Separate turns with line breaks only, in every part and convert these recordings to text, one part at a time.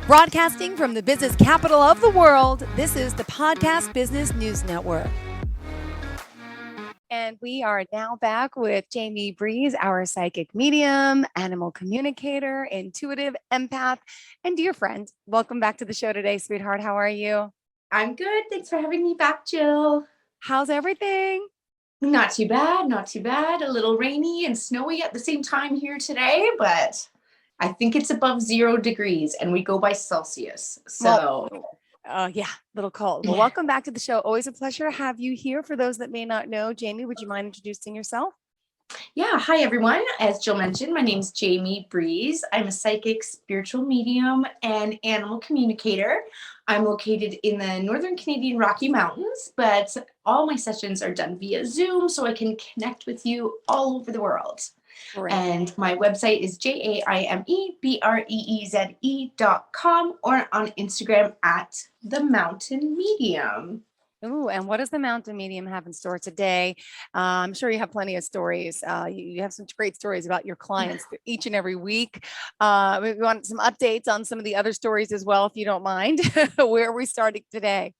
Broadcasting from the business capital of the world, this is the Podcast Business News Network. And we are now back with Jaime Breeze, our psychic medium, animal communicator, intuitive empath, and dear friend. Welcome back to the show today, sweetheart. How are you?
I'm good. Thanks for having me back, Jill.
How's everything?
Not too bad, not too bad. A little rainy and snowy at the same time here today, but I think it's above 0 degrees and we go by Celsius. So,
yeah, a little cold. Well, welcome back to the show. Always a pleasure to have you here. For those that may not know, Jaime, would you mind introducing yourself?
yeah, hi everyone. As Jill mentioned, my name's Jaime Breeze. I'm a psychic, spiritual medium, and animal communicator. I'm located in the Northern Canadian Rocky Mountains, but all my sessions are done via Zoom so I can connect with you all over the world.
Great.
And my website is JAIMEBREEZE.com or on Instagram at The Mountain Medium.
Ooh, and what does the Mountain Medium have in store today? I'm sure you have plenty of stories. You have some great stories about your clients each and every week. We want some updates on some of the other stories as well, if you don't mind. Where are we starting today?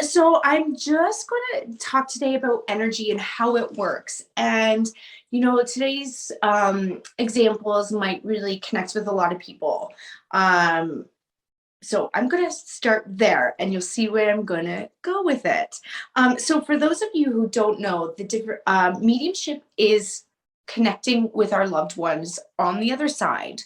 So I'm just going to talk today about energy and how it works. And, today's examples might really connect with a lot of people. So I'm going to start there and you'll see where I'm going to go with it. So for those of you who don't know, the different mediumship is connecting with our loved ones on the other side.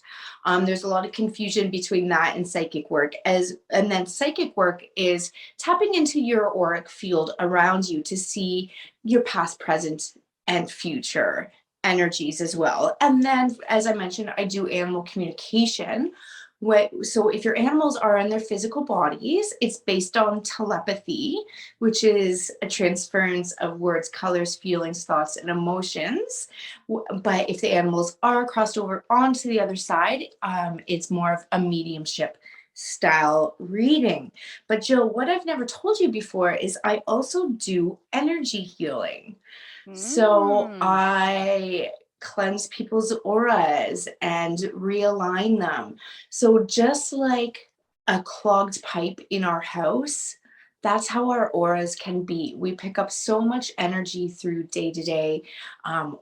There's a lot of confusion between that and psychic work, and then psychic work is tapping into your auric field around you to see your past, present, and future energies as well. And then, as I mentioned, I do animal communication. So if your animals are in their physical bodies, it's based on telepathy, which is a transference of words, colors, feelings, thoughts, and emotions. But if the animals are crossed over onto the other side, it's more of a mediumship style reading. But Jill, what I've never told you before is I also do energy healing. So I cleanse people's auras and realign them. So just like a clogged pipe in our house, that's how our auras can be. We pick up so much energy through day-to-day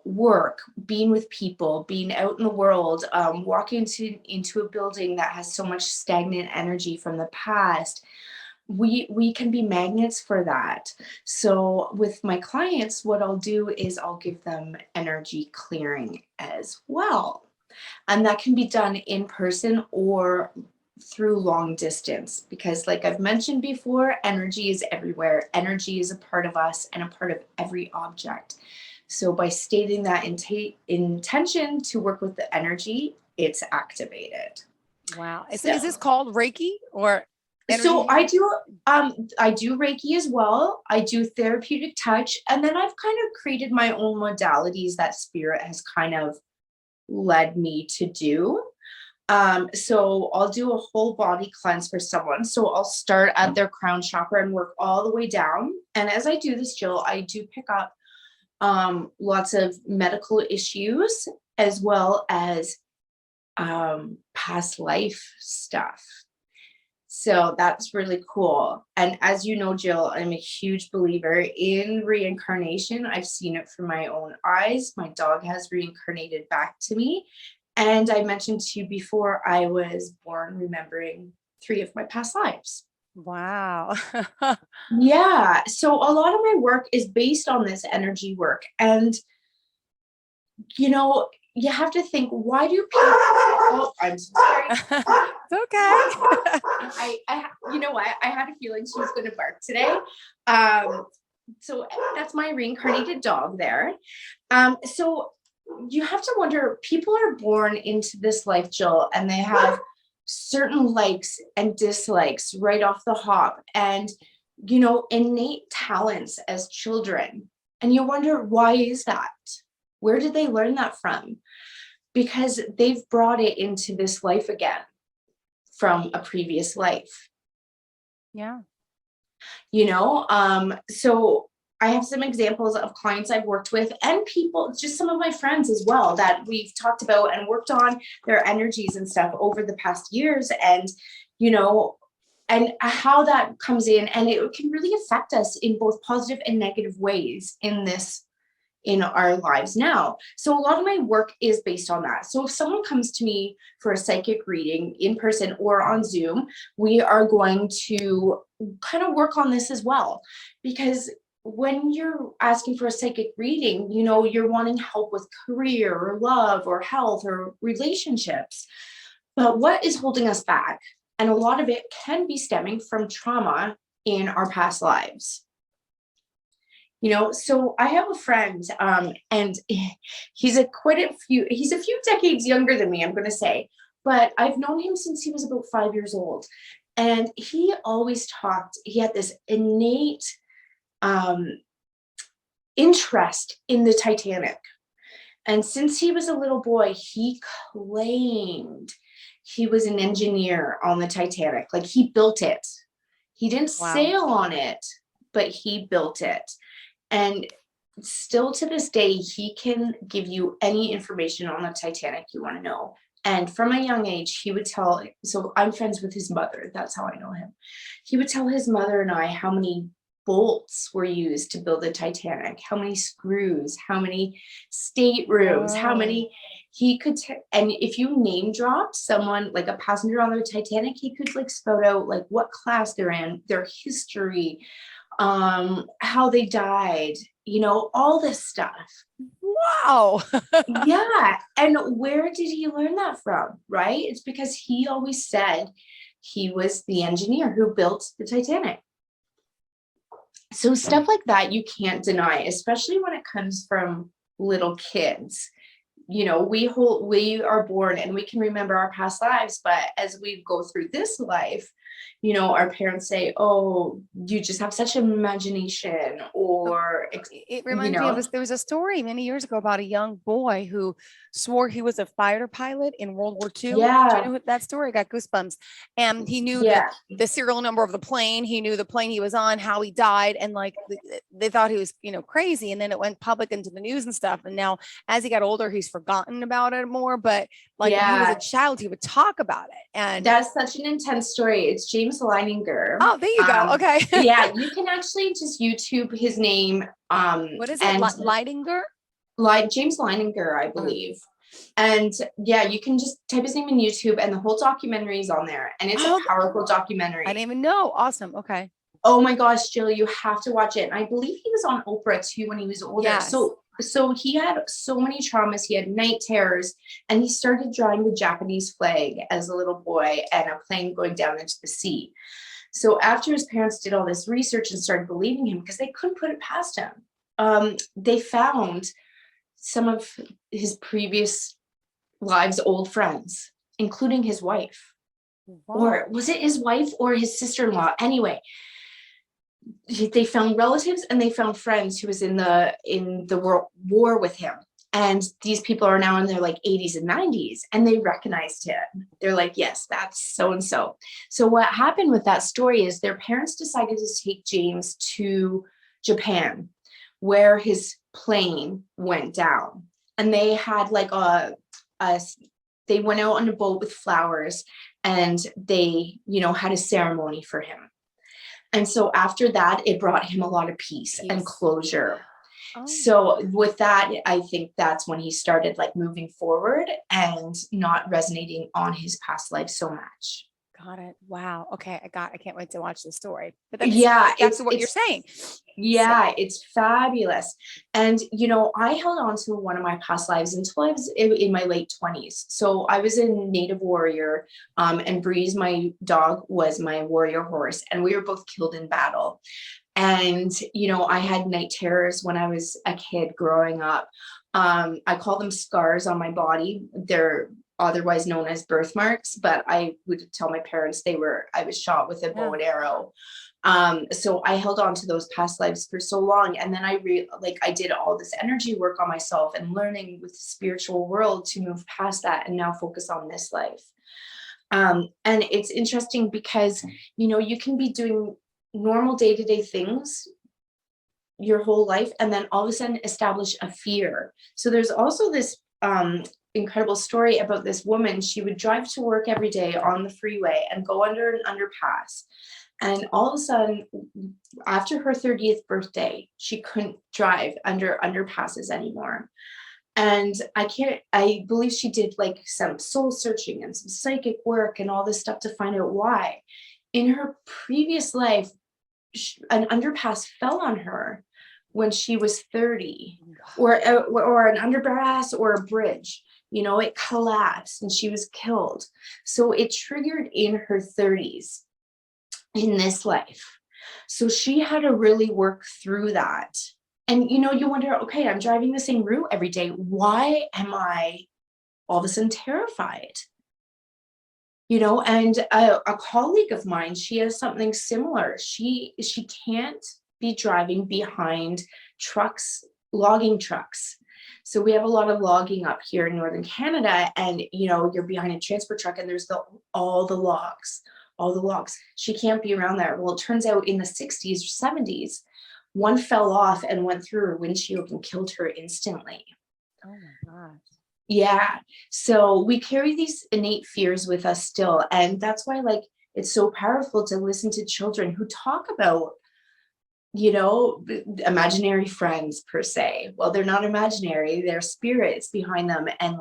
work, being with people, being out in the world, walking into a building that has so much stagnant energy from the past. We can be magnets for that. So with my clients, what I'll do is I'll give them energy clearing as well. And that can be done in person or through long distance, because like I've mentioned before, energy is everywhere. Energy is a part of us and a part of every object. So by stating that intention to work with the energy, it's activated.
Wow. Is this called Reiki or energy?
So I do Reiki as well. I do therapeutic touch. And then I've kind of created my own modalities that spirit has kind of led me to do. So I'll do a whole body cleanse for someone. So I'll start at their crown chakra and work all the way down. And as I do this, Jill, I do pick up lots of medical issues as well as past life stuff. So that's really cool. And as you know, Jill, I'm a huge believer in reincarnation. I've seen it through my own eyes. My dog has reincarnated back to me. And I mentioned to you before, I was born remembering 3 of my past lives.
Wow.
Yeah. So a lot of my work is based on this energy work. And, you have to think, why do people... Oh, I'm sorry.
It's okay.
You know what? I had a feeling she was going to bark today. So that's my reincarnated dog there. So you have to wonder, people are born into this life, Jill, and they have certain likes and dislikes right off the hop, and, innate talents as children. And you wonder, why is that? Where did they learn that from? Because they've brought it into this life again from a previous life.
Yeah.
So I have some examples of clients I've worked with and people, just some of my friends as well, that we've talked about and worked on their energies and stuff over the past years. And, you know, and how that comes in, and it can really affect us in both positive and negative ways in our lives now. So a lot of my work is based on that. So if someone comes to me for a psychic reading in person or on Zoom, we are going to kind of work on this as well. Because when you're asking for a psychic reading, you know, you're wanting help with career or love or health or relationships. But what is holding us back? And a lot of it can be stemming from trauma in our past lives. You know, so I have a friend, and he's a few decades younger than me, I'm going to say, but I've known him since he was about 5 years old. And he always he had this innate interest in the Titanic. And since he was a little boy, he claimed he was an engineer on the Titanic. Like, he built it. He didn't
Wow.
sail on it, but he built it. And still to this day, he can give you any information on the Titanic you want to know. And from a young age, he would tell, so I'm friends with his mother. That's how I know him. He would tell his mother and I how many bolts were used to build the Titanic, how many screws, how many staterooms, how many and if you name dropped someone, like a passenger on the Titanic, he could like spout out like what class they're in, their history, how they died, you know, all this stuff.
Wow.
Yeah. And where did he learn that from? Right? It's because he always said he was the engineer who built the Titanic. So stuff like that you can't deny, especially when it comes from little kids. You know, we are born and we can remember our past lives, but as we go through this life, you know, our parents say, oh, you just have such an imagination, or
It reminds me of there was a story many years ago about a young boy who swore he was a fighter pilot in World War II.
Yeah.
Do you know that story? I got goosebumps. And he knew the serial number of the plane. He knew the plane he was on, how he died. And like, they thought he was, you know, crazy. And then it went public into the news and stuff. And now as he got older, he's forgotten about it more, but like when he was a child, he would talk about it. And
that's such an intense story. It's James Leininger.
Oh, there you go. Okay.
Yeah, you can actually just YouTube his name.
What is it? Leininger?
Like James Leininger, I believe. And yeah, you can just type his name in YouTube and the whole documentary is on there. And it's a powerful documentary.
I didn't even know. Awesome. Okay.
Oh my gosh, Jill, you have to watch it. And I believe he was on Oprah too when he was older. Yes. So he had so many traumas. He had night terrors, and he started drawing the Japanese flag as a little boy and a plane going down into the sea. So after his parents did all this research and started believing him, because they couldn't put it past him, they found some of his previous lives' old friends, including his wife. Wow. Or was it his wife or his sister-in-law? Anyway, they found relatives and they found friends who was in the war with him. And these people are now in their like 80s and 90s, and they recognized him. They're like, yes, that's so-and-so. So what happened with that story is their parents decided to take James to Japan, where his plane went down. And they had like they went out on a boat with flowers, and they, you know, had a ceremony for him. And so after that, it brought him a lot of peace and closure. Oh. So with that, I think that's when he started like moving forward and not resonating on his past life so much.
Got it. Wow. Okay. I can't wait to watch the story. But that's what you're saying.
Yeah, so. It's fabulous. And, you know, I held on to one of my past lives until I was in my late 20s. So I was a native warrior, and Breeze, my dog, was my warrior horse, and we were both killed in battle. And, you know, I had night terrors when I was a kid growing up. I call them scars on my body. They're otherwise known as birthmarks, but I would tell my parents I was shot with a bow and arrow. So I held on to those past lives for so long. And then I did all this energy work on myself and learning with the spiritual world to move past that and now focus on this life. And it's interesting because, you know, you can be doing normal day-to-day things your whole life and then all of a sudden establish a fear. So there's also this incredible story about this woman. She would drive to work every day on the freeway and go under an underpass. And all of a sudden, after her 30th birthday, she couldn't drive under underpasses anymore. And I believe she did like some soul searching and some psychic work and all this stuff to find out why. In her previous life, an underpass fell on her when she was 30, or an underpass or a bridge. It collapsed and she was killed. So it triggered in her 30s in this life. So she had to really work through that. And you wonder, okay, I'm driving the same route every day. Why am I all of a sudden terrified? And a colleague of mine, she has something similar. She can't be driving behind trucks, logging trucks. So we have a lot of logging up here in Northern Canada, and you're behind a transport truck and there's all the logs. She can't be around there. Well, it turns out in the 60s or 70s, one fell off and went through her windshield and killed her instantly.
Oh my gosh.
Yeah. So we carry these innate fears with us still. And that's why it's so powerful to listen to children who talk about, imaginary friends per se. Well, they're not imaginary, they're spirits behind them. And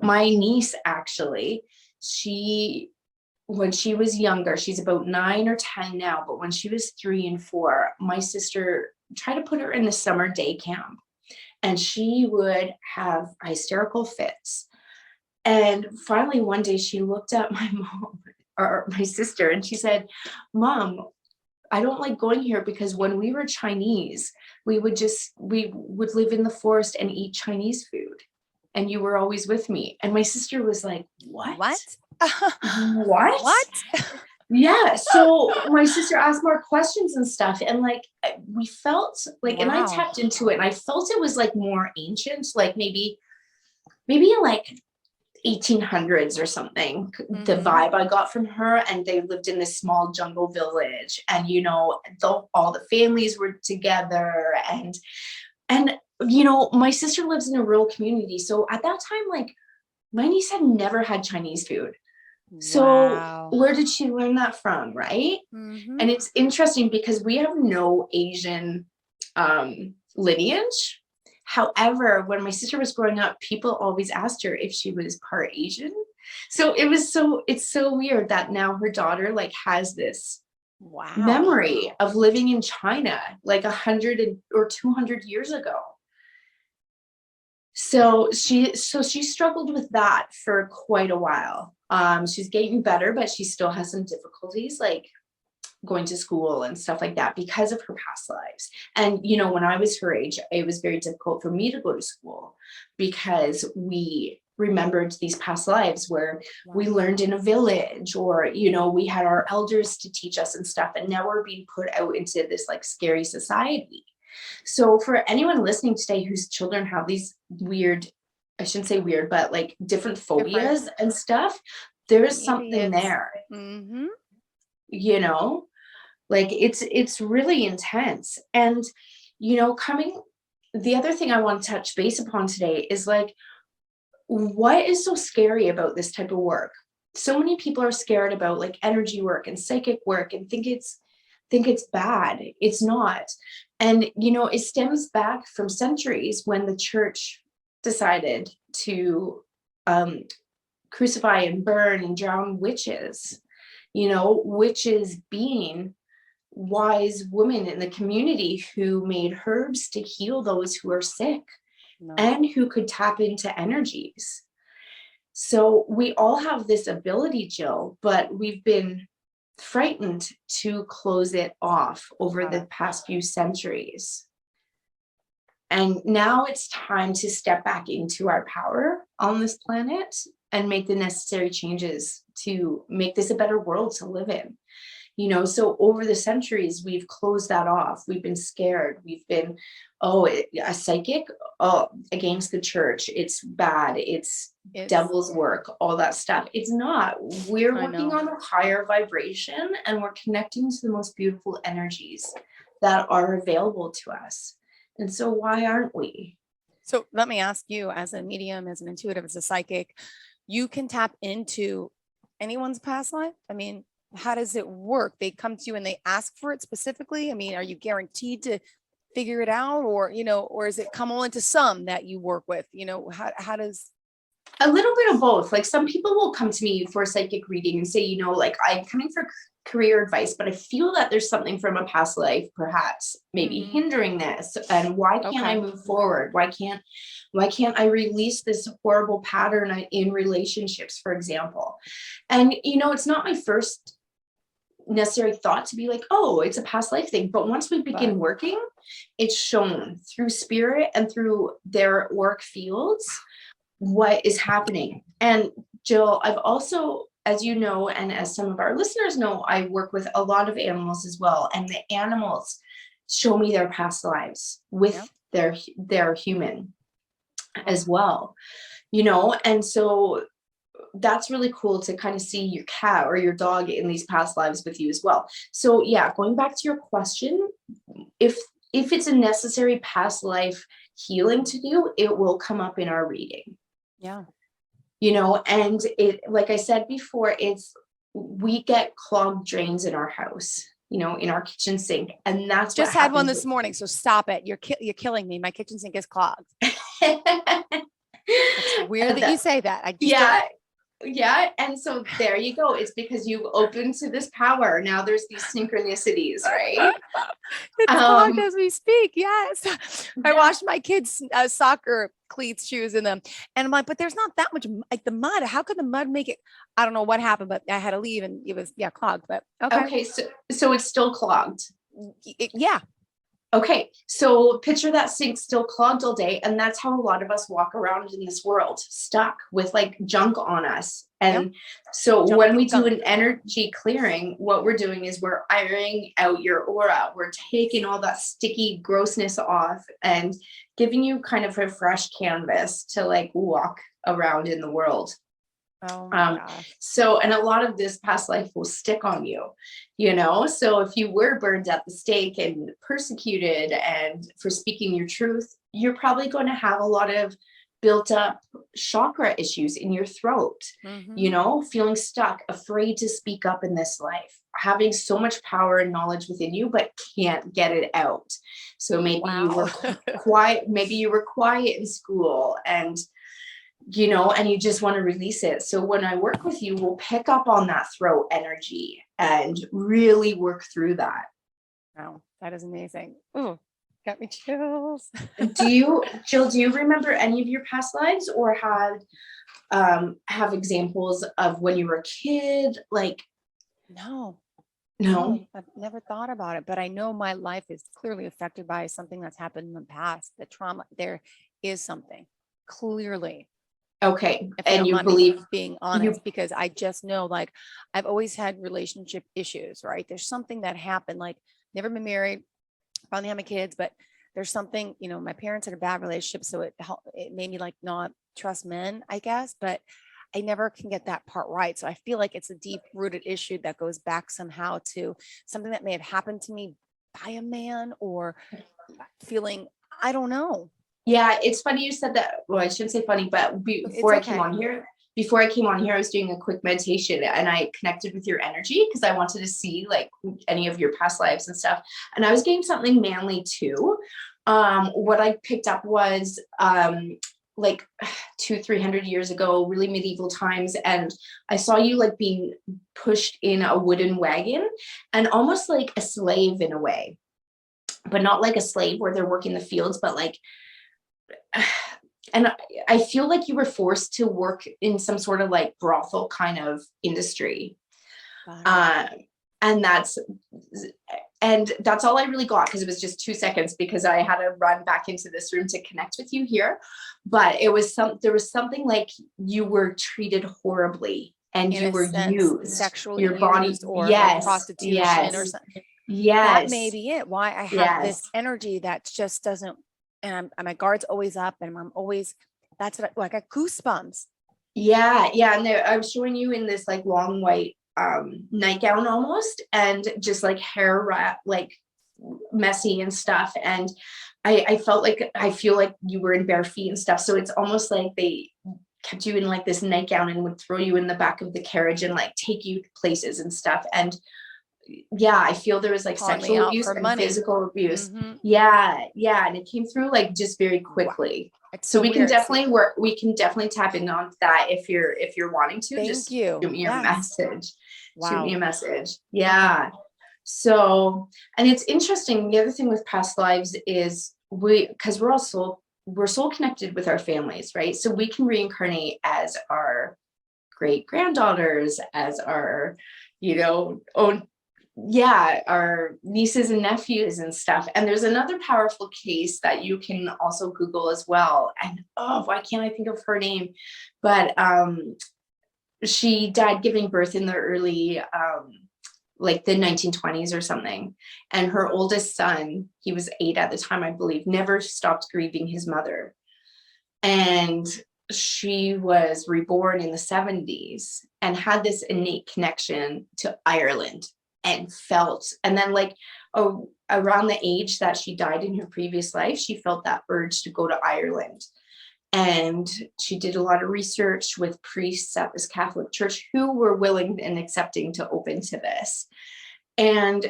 my niece, actually, when she was younger, she's about 9 or 10 now, but when she was 3 and 4, my sister tried to put her in the summer day camp, and she would have hysterical fits. And finally, one day she looked at my mom or my sister and she said, "Mom, I don't like going here because when we were Chinese, we would live in the forest and eat Chinese food. And you were always with me." And my sister was like, "What?
What?
What?" Yeah. So my sister asked more questions and stuff. And we felt and I
Wow.
tapped into it and I felt it was more ancient, maybe 1800s or something. The vibe I got from her. And they lived in this small jungle village, and all the families were together, and my sister lives in a rural community. So at that time, my niece had never had Chinese food. So
Wow.
where did she learn that from, right? And it's interesting because we have no Asian lineage. However, when my sister was growing up, people always asked her if she was part Asian. So it's so weird that now her daughter has this memory of living in China 100 or 200 years ago. So she struggled with that for quite a while. She's getting better, but she still has some difficulties going to school and stuff like that because of her past lives. And, when I was her age, it was very difficult for me to go to school because we remembered these past lives where we learned in a village, or, we had our elders to teach us and stuff. And now we're being put out into this scary society. So for anyone listening today whose children have these weird, I shouldn't say weird, but different phobias and stuff, there's something there. It's really intense. And the other thing I want to touch base upon today is what is so scary about this type of work? So many people are scared about energy work and psychic work and think it's bad. It's not. And it stems back from centuries when the church decided to crucify and burn and drown witches. Witches being wise women in the community who made herbs to heal those who are sick and who could tap into energies. So we all have this ability, Jill, but we've been frightened to close it off over the past few centuries. And now it's time to step back into our power on this planet and make the necessary changes to make this a better world to live in. So over the centuries, we've closed that off. We've been scared. We've been, a psychic, against the church. It's bad. It's devil's work, all that stuff. It's not. We're working on a higher vibration, and we're connecting to the most beautiful energies that are available to us. And so why aren't we?
So let me ask you, as a medium, as an intuitive, as a psychic, you can tap into anyone's past life. I mean, how does it work? They come to you and they ask for it specifically. I mean, are you guaranteed to figure it out, or, or is it come only to some that you work with? How does?
A little bit of both. Like some people will come to me for a psychic reading and say, like I'm coming for career advice, but I feel that there's something from a past life, perhaps maybe
Mhm.
hindering this. And why can't I
Okay.
move forward? Why can't I release this horrible pattern in relationships, for example? And it's not my first necessary thought to be like, oh, it's a past life thing. But once we begin
But
working, it's shown through spirit and through their work fields what is happening. And Jill, I've also, as you know, and as some of our listeners know, I work with a lot of animals as well. And the animals show me their past lives
yeah.
with their human
Oh,
as well, and so that's really cool to kind of see your cat or your dog in these past lives with you as well. So yeah, going back to your question, if it's a necessary past life healing to do, it will come up in our reading.
yeah.
And it, like I said before, we get clogged drains in our house, in our kitchen sink, and that's what
Just had one
happens.
this morning, so stop it. You're killing me. My kitchen sink is clogged. It's weird that you
That-
say that. I just don't.
yeah, yeah. And so there you go. It's because you've opened to this power. Now there's these synchronicities, right?
It's clogged
Um,
as we speak. Yes. I
yeah.
washed my kids' soccer cleats, shoes in them. And I'm like, but there's not that much, like the mud. How could the mud make it? I don't know what happened, but I had to leave and it was, yeah, clogged. But okay.
Okay, so it's still clogged.
Yeah.
Okay, so picture that sink still clogged all day, and that's how a lot of us walk around in this world, stuck with like junk on us.
Yep.
And so
Junk
when we
and
do
gunk.
an energy clearing, what we're doing is we're ironing out your aura. We're taking all that sticky grossness off and giving you kind of a fresh canvas to like walk around in the world.
Oh my gosh.
So, and a lot of this past life will stick on you, so if you were burned at the stake and persecuted and for speaking your truth, you're probably going to have a lot of built up chakra issues in your throat, feeling stuck, afraid to speak up in this life, having so much power and knowledge within you, but can't get it out. So maybe you were quiet, maybe you were quiet in school and and you just want to release it. So when I work with you, we'll pick up on that throat energy and really work through that.
Wow, that is amazing. Oh, got me chills.
Jill, do you remember any of your past lives or have examples of when you were a kid? Like,
No,
no.
I've never thought about it, but I know my life is clearly affected by something that's happened in the past. The trauma, there is something clearly.
Okay.
If you
And
don't
you
mind me
believe
being
you,
honest, because I just know, like, I've always had relationship issues, right? There's something that happened, like, never been married, finally had my kids, but there's something, my parents had a bad relationship, so it made me like not trust men, I guess, but I never can get that part right. So I feel like it's a deep rooted issue that goes back somehow to something that may have happened to me by a man, or feeling, I don't know.
yeah, it's funny you said that. Well, I shouldn't say funny, but
It's okay.
before I came on here, I was doing a quick meditation and I connected with your energy because I wanted to see like any of your past lives and stuff. And I was getting something manly too. What I picked up was like 200-300 years ago, really medieval times. And I saw you like being pushed in a wooden wagon and almost like a slave in a way, but not like a slave where they're working the fields, but like, and I feel like you were forced to work in some sort of like brothel kind of industry. And that's all I really got, because it was just 2 seconds because I had to run back into this room to connect with you here. But there was something like you were treated horribly and
In
you
a
were
sense,
used,
sexually
your body,
used, or like
yes,
prostitution or something. That may
yes,
be it. Why I have
yes.
this energy that just doesn't, and my guard's always up, and I'm always, that's what I got goosebumps.
Yeah. And I was showing you in this like long white nightgown almost, and just like hair wrap, like messy and stuff. And I felt like, I feel like you were in bare feet and stuff. So it's almost like they kept you in like this nightgown and would throw you in the back of the carriage and like take you places and stuff. And yeah, I feel there was like
Calling me
sexual
out
abuse
for
and
money.
physical abuse.
Hmm.
Yeah, yeah. And it came through like just very
Wow.
quickly.
It's
So
so
we can
weird.
definitely work, we can definitely tap in on that if you're wanting to.
Thank
Just
you.
shoot me a
Yes.
message. Shoot me
Wow.
a message.
Okay.
Yeah. So, and it's interesting. The other thing with past lives is because we're soul connected with our families, right? So we can reincarnate as our great granddaughters, as our, own, yeah, our nieces and nephews and stuff. And there's another powerful case that you can also Google as well. And oh, why can't I think of her name? But she died giving birth in the early like the 1920s or something. And her oldest son, he was 8 at the time, I believe, never stopped grieving his mother. And she was reborn in the 70s and had this innate connection to Ireland and felt, and then like, oh, around the age that she died in her previous life, she felt that urge to go to Ireland. And she did a lot of research with priests at this Catholic church who were willing and accepting to open to this. And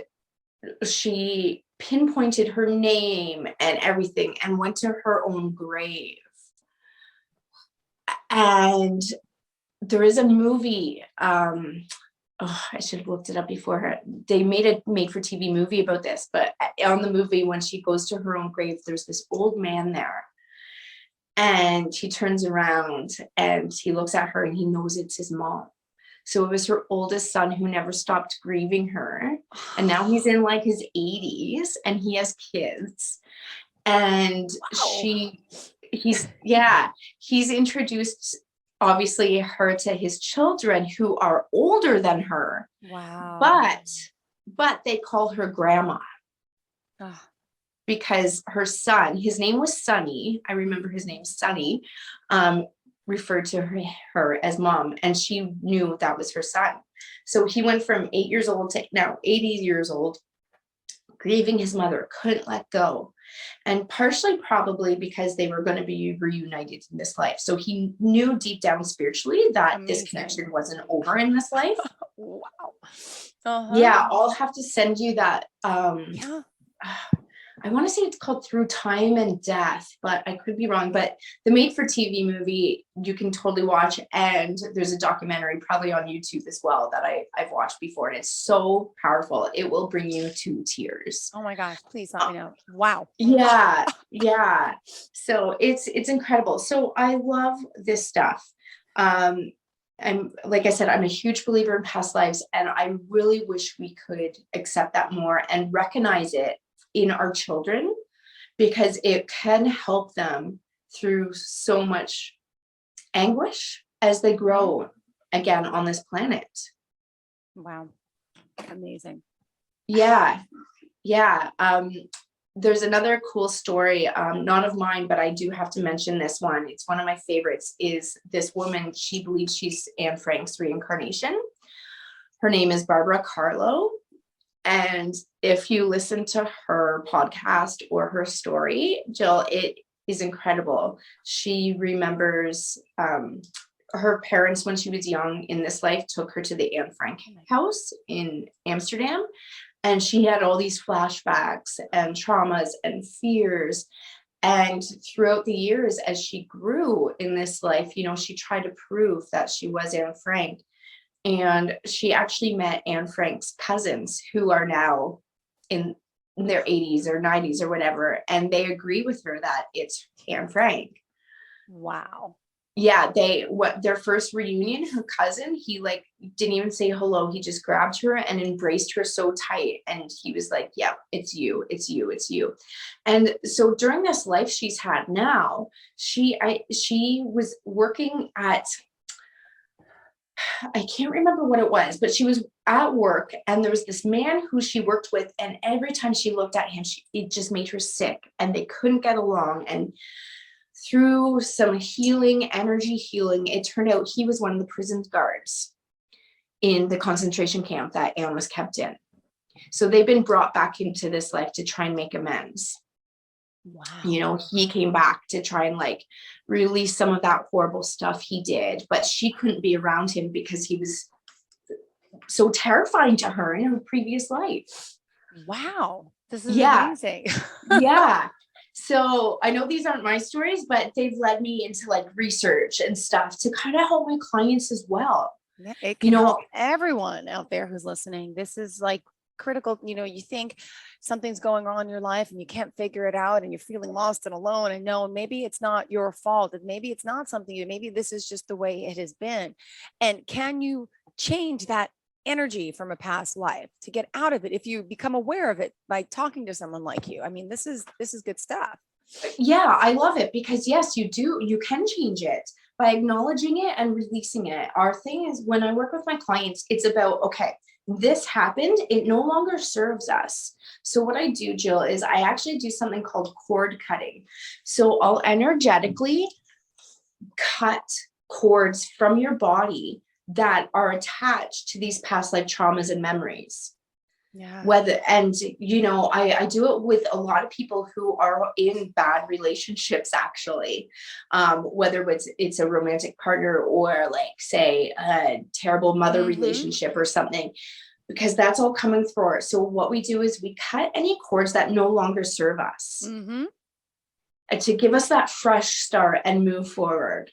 she pinpointed her name and everything and went to her own grave. And there is a movie, I should have looked it up before her. They made a made for TV movie about this, but on the movie, when she goes to her own grave, there's this old man there. And he turns around and he looks at her and he knows it's his mom. So it was her oldest son who never stopped grieving her. And now he's in like his 80s and he has kids. And
Wow.
he's introduced obviously her to his children who are older than her,
Wow.
but they call her grandma.
Ah,
Because her son, his name was Sonny. I remember his name, Sonny, referred to her as mom, and she knew that was her son. So he went from 8 years old to now 80 years old, grieving his mother, couldn't let go. And partially probably because they were going to be reunited in this life. So he knew deep down spiritually that this
amazing.
connection wasn't over in this life.
Wow. Uh-huh.
Yeah, I'll have to send you that.
Yeah.
I want to say it's called Through Time and Death, but I could be wrong. But the made for TV movie you can totally watch. And there's a documentary probably on YouTube as well that I've watched before. And it's so powerful. It will bring you to tears.
Oh my gosh. Please let me know. Wow.
Yeah. Yeah. So it's incredible. So I love this stuff. I'm, like I said, I'm a huge believer in past lives, and I really wish we could accept that more and recognize it in our children, because it can help them through so much anguish as they grow again on this planet.
Wow. Amazing.
Yeah. Yeah. There's another cool story, not of mine, but I do have to mention this one. It's one of my favorites. Is this woman, she believes she's Anne Frank's reincarnation. Her name is Barbara Carlo. And if you listen to her podcast or her story, Jill, it is incredible. She remembers her parents, when she was young in this life, took her to the Anne Frank house in Amsterdam. And she had all these flashbacks and traumas and fears. And throughout the years, as she grew in this life, she tried to prove that she was Anne Frank. And she actually met Anne Frank's cousins, who are now in their 80s or 90s or whatever. And they agree with her that it's Anne Frank.
Wow.
Yeah, their first reunion, her cousin, he like didn't even say hello. He just grabbed her and embraced her so tight. And he was like, yeah, it's you, it's you, it's you. And so during this life she's had now, she was working at, I can't remember what it was, but she was at work and there was this man who she worked with. And every time she looked at him, it just made her sick and they couldn't get along. And through some energy healing, it turned out he was one of the prison guards in the concentration camp that Anne was kept in. So they've been brought back into this life to try and make amends.
Wow.
He came back to try and like release some of that horrible stuff he did, but she couldn't be around him because he was so terrifying to her in her previous life.
Wow. This is
Yeah.
amazing.
Yeah. So I know these aren't my stories, but they've led me into like research and stuff to kind of help my clients as well.
Yeah, it
You
can
know,
help everyone out there who's listening. This is like critical. You think something's going on in your life and you can't figure it out and you're feeling lost and alone. And no, maybe it's not your fault. And maybe it's not something maybe this is just the way it has been. And can you change that energy from a past life to get out of it if you become aware of it by talking to someone like you? I mean, this is good stuff.
yeah, I love it because yes, you can change it by acknowledging it and releasing it. Our thing is when I work with my clients, it's about, okay, this happened, it no longer serves us. So what I do, Jill, is I actually do something called cord cutting. So I'll energetically cut cords from your body that are attached to these past life traumas and memories.
Yeah.
Whether and I do it with a lot of people who are in bad relationships actually, whether it's a romantic partner or like say a terrible mother relationship or something, because that's all coming through. So what we do is we cut any cords that no longer serve us, and to give us that fresh start and move forward,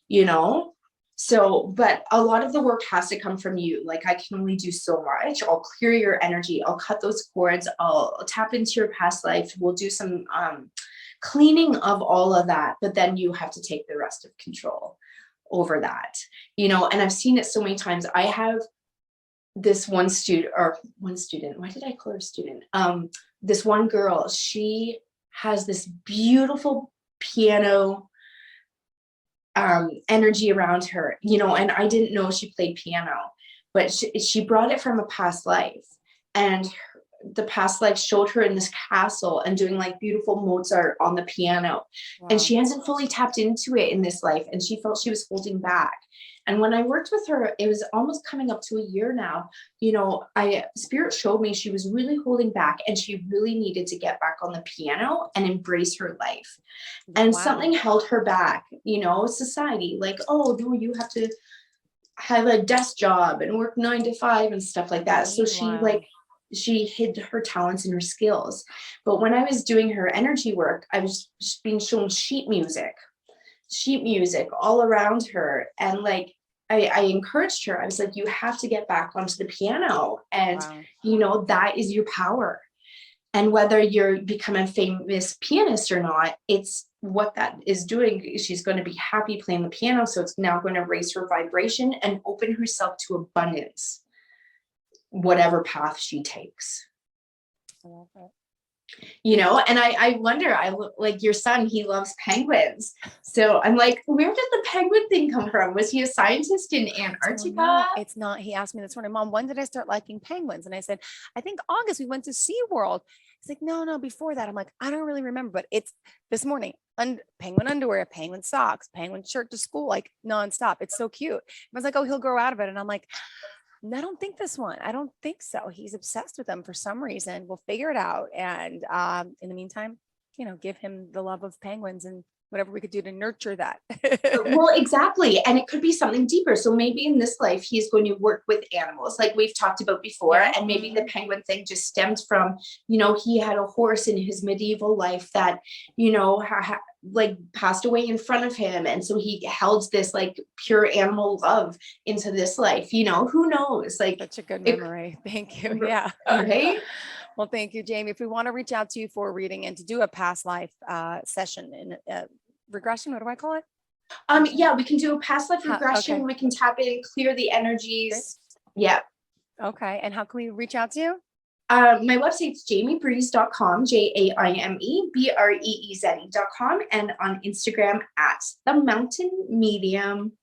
you know so but a lot of the work has to come from you. Like I can only do so much. I'll clear your energy, I'll cut those cords, I'll tap into your past life, we'll do some cleaning of all of that, but then you have to take the rest of control over that. And I've seen it so many times. I have this one student, why did I call her student? This one girl, she has this beautiful piano energy around her, and I didn't know she played piano, but she brought it from a past life. And the past life showed her in this castle and doing like beautiful Mozart on the piano.
Wow.
And she hasn't fully tapped into it in this life. And she felt she was holding back. And when I worked with her, it was almost coming up to a year now. Spirit showed me she was really holding back and she really needed to get back on the piano and embrace her life. And something held her back, society, like, oh, no, you have to have a desk job and work 9 to 5 and stuff like that. So she hid her talents and her skills. But when I was doing her energy work, I was being shown sheet music all around her. And like, I encouraged her. I was like, you have to get back onto the piano. And, that is your power. And whether you're become a famous pianist or not, it's what that is doing. She's going to be happy playing the piano. So it's now going to raise her vibration and open herself to abundance, whatever path she takes.
I love it.
And I wonder, like your son, he loves penguins. So I'm like, where did the penguin thing come from? Was he a scientist in Antarctica?
No, it's not. He asked me this morning, Mom, when did I start liking penguins? And I said, I think August, we went to SeaWorld. He's like, no, before that. I'm like, I don't really remember, but it's this morning, penguin underwear, penguin socks, penguin shirt to school, like nonstop. It's so cute. I was like, oh, he'll grow out of it. And I'm like, I don't think this one. I don't think so. He's obsessed with them for some reason. We'll figure it out. And in the meantime, give him the love of penguins and whatever we could do to nurture that.
Well, exactly. And it could be something deeper. So maybe in this life, he's going to work with animals like we've talked about before. Yeah. And maybe the penguin thing just stemmed from, he had a horse in his medieval life that, like passed away in front of him. And so he held this like pure animal love into this life, who knows? Like
such a good memory. Thank you. Yeah.
Right.
Well, thank you, Jamie. If we want to reach out to you for a reading and to do a past life session in regression, what do I call it?
Yeah, we can do a past life regression. Okay. We can tap in, clear the energies. Great. Yeah.
Okay. And how can we reach out to you?
My website's jamiebreeze.com, JAIMEBREEZ.com, and on Instagram at The Mountain Medium.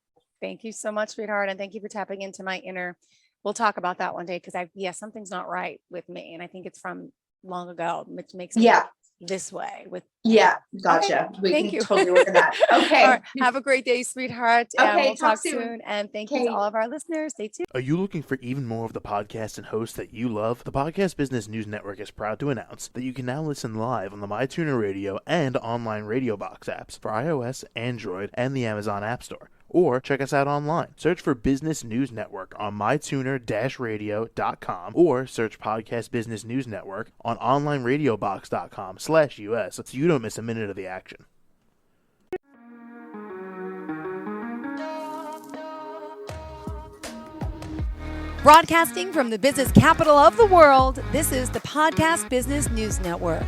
Thank you so much, sweetheart. And thank you for tapping into my inner. We'll talk about that one day because something's not right with me. And I think it's from long ago, which makes me this way with.
Yeah, gotcha. We
thank
can
you.
totally work on that. Okay.
All right, have a great day, sweetheart. And
Okay,
we'll
talk
talk
soon.
soon. And thank you to
Okay.
all of our listeners. Stay tuned.
Are you looking for even more of the podcasts and hosts that you love? The Podcast Business News Network is proud to announce that you can now listen live on the MyTuner Radio and online Radio Box apps for iOS, Android, and the Amazon App Store. Or check us out online. Search for Business News Network on mytuner-radio.com or search Podcast Business News Network on onlineradiobox.com/US so you don't miss a minute of the action.
Broadcasting from the business capital of the world, this is the Podcast Business News Network.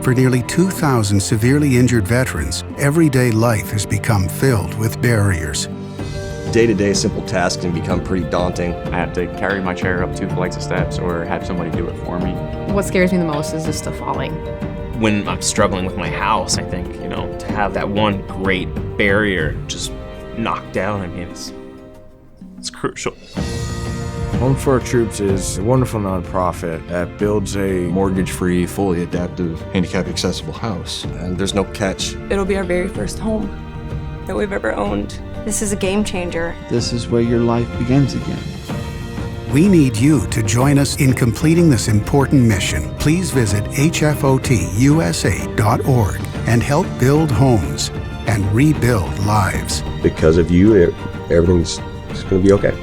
For nearly 2,000 severely injured veterans, everyday life has become filled with barriers.
Day-to-day simple tasks can become pretty daunting.
I have to carry my chair up 2 flights of steps or have somebody do it for me.
What scares me the most is just the falling.
When I'm struggling with my house, I think, to have that one great barrier just knocked down, it's crucial.
Home for Our Troops is a wonderful nonprofit that builds a
Mortgage-free, fully adaptive, handicap-accessible house. And there's no catch.
It'll be our very first home that we've ever owned. This is a game changer.
This is where your life begins again.
We need you to join us in completing this important mission. Please visit hfotusa.org and help build homes and rebuild lives.
Because of you, everything's going to be okay.